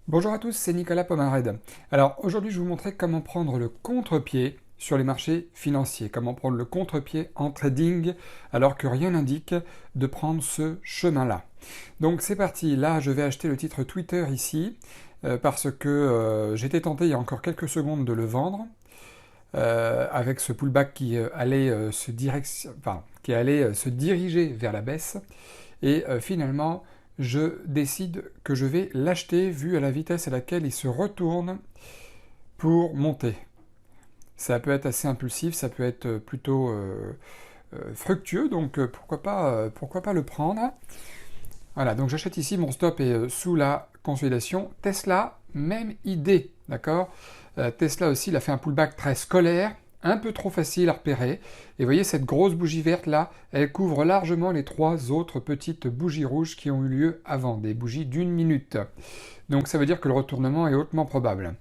Bonjour à tous, c'est Nicolas Pomarède. Alors aujourd'hui je vais vous montrer comment prendre le contre-pied sur les marchés financiers, comment prendre le contre-pied en trading alors que rien n'indique de prendre ce chemin-là. Donc c'est parti, là je vais acheter le titre Twitter ici parce que j'étais tenté il y a encore quelques secondes de le vendre avec ce pullback qui allait, se diriger vers la baisse et finalement je décide que je vais l'acheter vu à la vitesse à laquelle il se retourne pour monter. Ça peut être assez impulsif, ça peut être plutôt fructueux, donc pourquoi pas le prendre. Voilà, donc j'achète ici, mon stop est sous la consolidation. Tesla, même idée, d'accord. Tesla aussi, il a fait un pullback très scolaire, un peu trop facile à repérer. Et vous voyez, cette grosse bougie verte là, elle couvre largement les trois autres petites bougies rouges qui ont eu lieu avant, des bougies d'une minute. Donc ça veut dire que le retournement est hautement probable.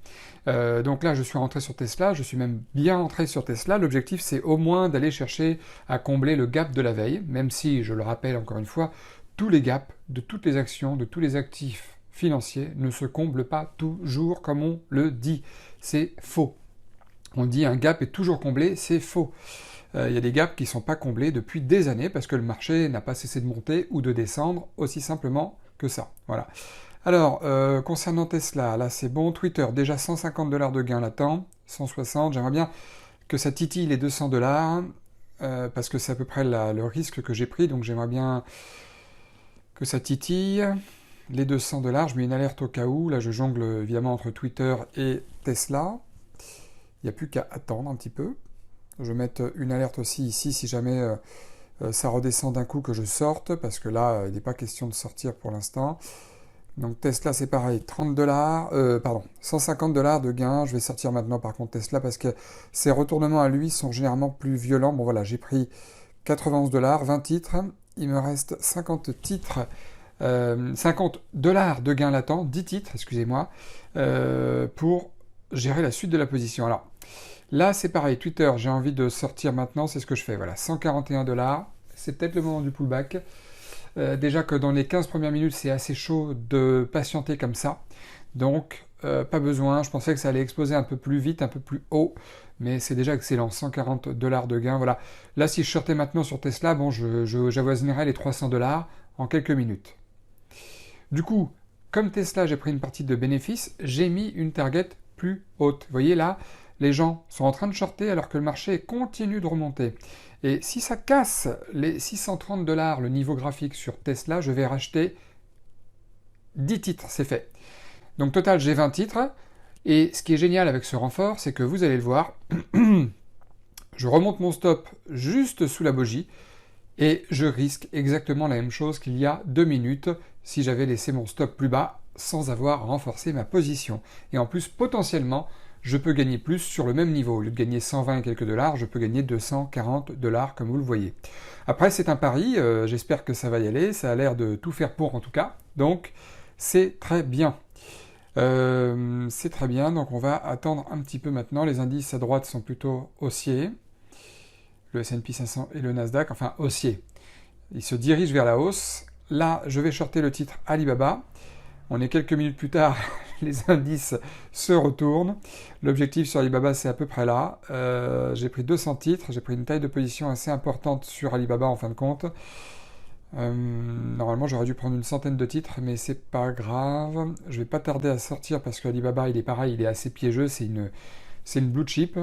Donc là, je suis rentré sur Tesla, je suis même bien rentré sur Tesla. L'objectif, c'est au moins d'aller chercher à combler le gap de la veille, même si, je le rappelle encore une fois, tous les gaps de toutes les actions, de tous les actifs financiers ne se comblent pas toujours comme on le dit. C'est faux. On dit un gap est toujours comblé, c'est faux. Il y a des gaps qui ne sont pas comblés depuis des années parce que le marché n'a pas cessé de monter ou de descendre aussi simplement que ça. Voilà. Alors, concernant Tesla, là c'est bon. Twitter, déjà 150 $ de gain latent, 160. J'aimerais bien que ça titille les 200 $ parce que c'est à peu près le risque que j'ai pris. Donc j'aimerais bien que ça titille les 200 $. Je mets une alerte au cas où. Là, je jongle évidemment entre Twitter et Tesla. Il n'y a plus qu'à attendre un petit peu. Je vais mettre une alerte aussi ici si jamais ça redescend d'un coup que je sorte, parce que là, il n'est pas question de sortir pour l'instant. Donc Tesla, c'est pareil, 30 $, 150 $ de gain. Je vais sortir maintenant par contre Tesla parce que ces retournements à lui sont généralement plus violents. Bon voilà, j'ai pris 91 $, 20 titres. Il me reste 50 titres, 50 $ de gain latent, 10 titres, excusez-moi, pour gérer la suite de la position. Alors, là, c'est pareil, Twitter, j'ai envie de sortir maintenant, c'est ce que je fais. Voilà, 141 $, c'est peut-être le moment du pullback. Déjà que dans les 15 premières minutes, c'est assez chaud de patienter comme ça. Donc, pas besoin. Je pensais que ça allait exploser un peu plus vite, un peu plus haut. Mais c'est déjà excellent. 140 $ de gain. Voilà. Là, si je sortais maintenant sur Tesla, bon, j'avoisinerais les 300 $ en quelques minutes. Du coup, comme Tesla, j'ai pris une partie de bénéfices, j'ai mis une target plus haute. Vous voyez là, les gens sont en train de shorter alors que le marché continue de remonter. Et si ça casse les 630 $, le niveau graphique sur Tesla, je vais racheter 10 titres, c'est fait. Donc total, j'ai 20 titres. Et ce qui est génial avec ce renfort, c'est que vous allez le voir, je remonte mon stop juste sous la bougie et je risque exactement la même chose qu'il y a 2 minutes si j'avais laissé mon stop plus bas sans avoir renforcé ma position. Et en plus, potentiellement, je peux gagner plus sur le même niveau. Au lieu de gagner 120 et quelques dollars, je peux gagner 240 $ comme vous le voyez. Après, c'est un pari, j'espère que ça va y aller, ça a l'air de tout faire pour en tout cas, donc c'est très bien. C'est très bien, donc on va attendre un petit peu maintenant. Les indices à droite sont plutôt haussiers, le S&P 500 et le Nasdaq, enfin haussiers. Ils se dirigent vers la hausse. Là, je vais shorter le titre Alibaba. On est quelques minutes plus tard, les indices se retournent. L'objectif sur Alibaba, c'est à peu près là. J'ai pris 200 titres, j'ai pris une taille de position assez importante sur Alibaba en fin de compte. Normalement, j'aurais dû prendre une centaine de titres, mais c'est pas grave. Je vais pas tarder à sortir parce que Alibaba, il est pareil, il est assez piégeux, c'est une blue chip.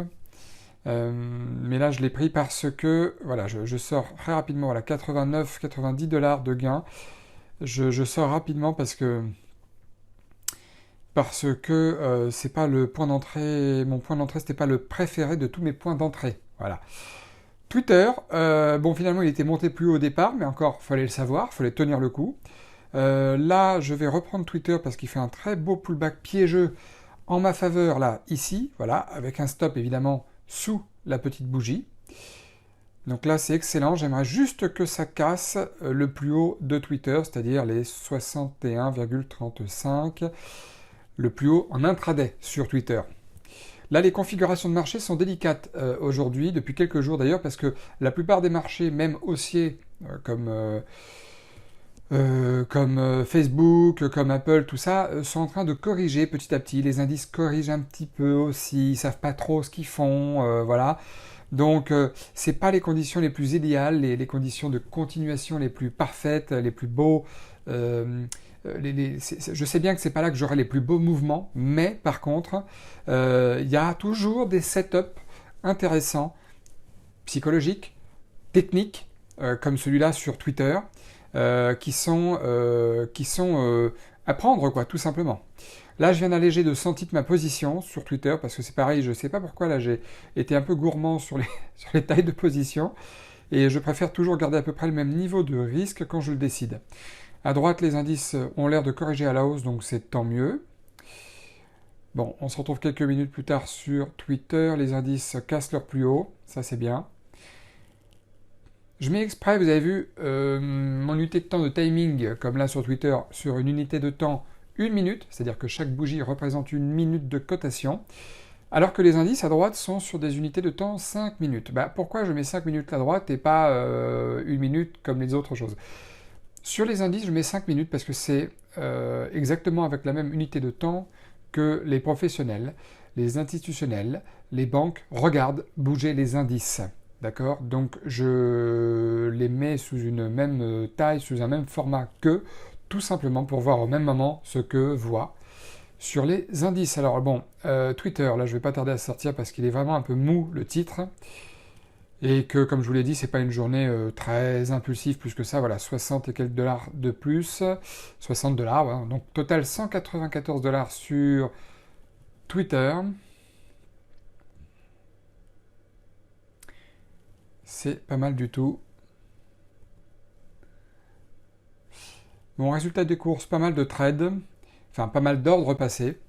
Mais là, je l'ai pris parce que, voilà, je sors très rapidement, voilà, 89-90 $ de gain. Je sors rapidement parce que c'est pas le point d'entrée, mon point d'entrée, c'était pas le préféré de tous mes points d'entrée. Voilà. Twitter, bon finalement il était monté plus haut au départ, mais encore fallait le savoir, fallait tenir le coup. Là je vais reprendre Twitter parce qu'il fait un très beau pullback piégeux en ma faveur là, ici, voilà, avec un stop évidemment sous la petite bougie. Donc là c'est excellent, j'aimerais juste que ça casse le plus haut de Twitter, c'est-à-dire les 61,35, le plus haut en intraday sur Twitter. Là, les configurations de marché sont délicates aujourd'hui, depuis quelques jours d'ailleurs, parce que la plupart des marchés, même haussiers, comme comme Facebook, comme Apple, tout ça, sont en train de corriger petit à petit. Les indices corrigent un petit peu aussi, ils savent pas trop ce qu'ils font, voilà. Donc, c'est pas les conditions les plus idéales, les conditions de continuation les plus parfaites, les plus beaux. Je sais bien que c'est pas là que j'aurai les plus beaux mouvements, mais par contre, il y a toujours des setups intéressants, psychologiques, techniques, comme celui-là sur Twitter, qui sont à prendre, quoi, tout simplement. Là, je viens d'alléger de 100 titres ma position sur Twitter, parce que c'est pareil, je sais pas pourquoi, là, j'ai été un peu gourmand sur les, sur les tailles de position, et je préfère toujours garder à peu près le même niveau de risque quand je le décide. À droite, les indices ont l'air de corriger à la hausse, donc c'est tant mieux. Bon, on se retrouve quelques minutes plus tard sur Twitter, les indices cassent leur plus haut, ça c'est bien. Je mets exprès, vous avez vu, mon unité de temps de timing, comme là sur Twitter, sur une unité de temps 1 minute, c'est-à-dire que chaque bougie représente 1 minute de cotation, alors que les indices à droite sont sur des unités de temps 5 minutes. Bah, pourquoi je mets 5 minutes à droite et pas 1 minute comme les autres choses? Sur les indices, je mets 5 minutes parce que c'est exactement avec la même unité de temps que les professionnels, les institutionnels, les banques regardent bouger les indices. D'accord? Donc je les mets sous une même taille, sous un même format qu'eux, tout simplement pour voir au même moment ce que voient sur les indices. Alors bon, Twitter, là je vais pas tarder à sortir parce qu'il est vraiment un peu mou le titre. Et que, comme je vous l'ai dit, c'est pas une journée très impulsive plus que ça. Voilà, 60 et quelques dollars de plus. 60 dollars, voilà. Donc total 194 dollars sur Twitter. C'est pas mal du tout. Bon, résultat des courses, pas mal de trades. Enfin, pas mal d'ordres passés.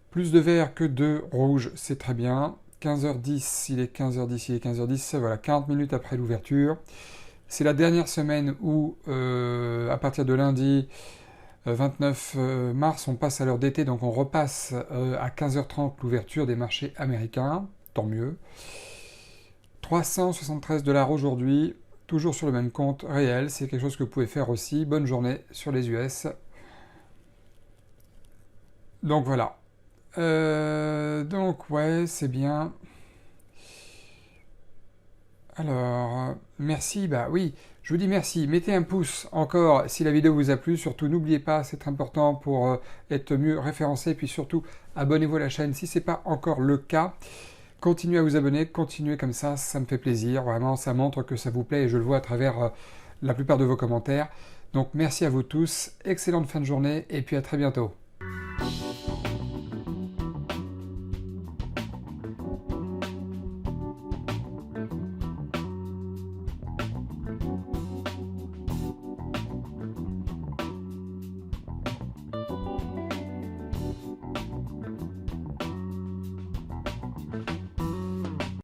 Plus de vert que de rouge, c'est très bien. 15h10, il est 15h10, il est 15h10, voilà, 40 minutes après l'ouverture. C'est la dernière semaine où, à partir de lundi 29 mars, on passe à l'heure d'été, donc on repasse à 15h30 l'ouverture des marchés américains, tant mieux. 373 dollars aujourd'hui, toujours sur le même compte réel, c'est quelque chose que vous pouvez faire aussi. Bonne journée sur les US. Donc voilà. Donc ouais, c'est bien. Alors, merci, bah oui, je vous dis merci. Mettez un pouce encore si la vidéo vous a plu. Surtout, n'oubliez pas, c'est important pour être mieux référencé. Puis surtout, abonnez-vous à la chaîne si ce n'est pas encore le cas. Continuez à vous abonner, continuez comme ça me fait plaisir. Vraiment, ça montre que ça vous plaît et je le vois à travers la plupart de vos commentaires. Donc, merci à vous tous. Excellente fin de journée et puis à très bientôt.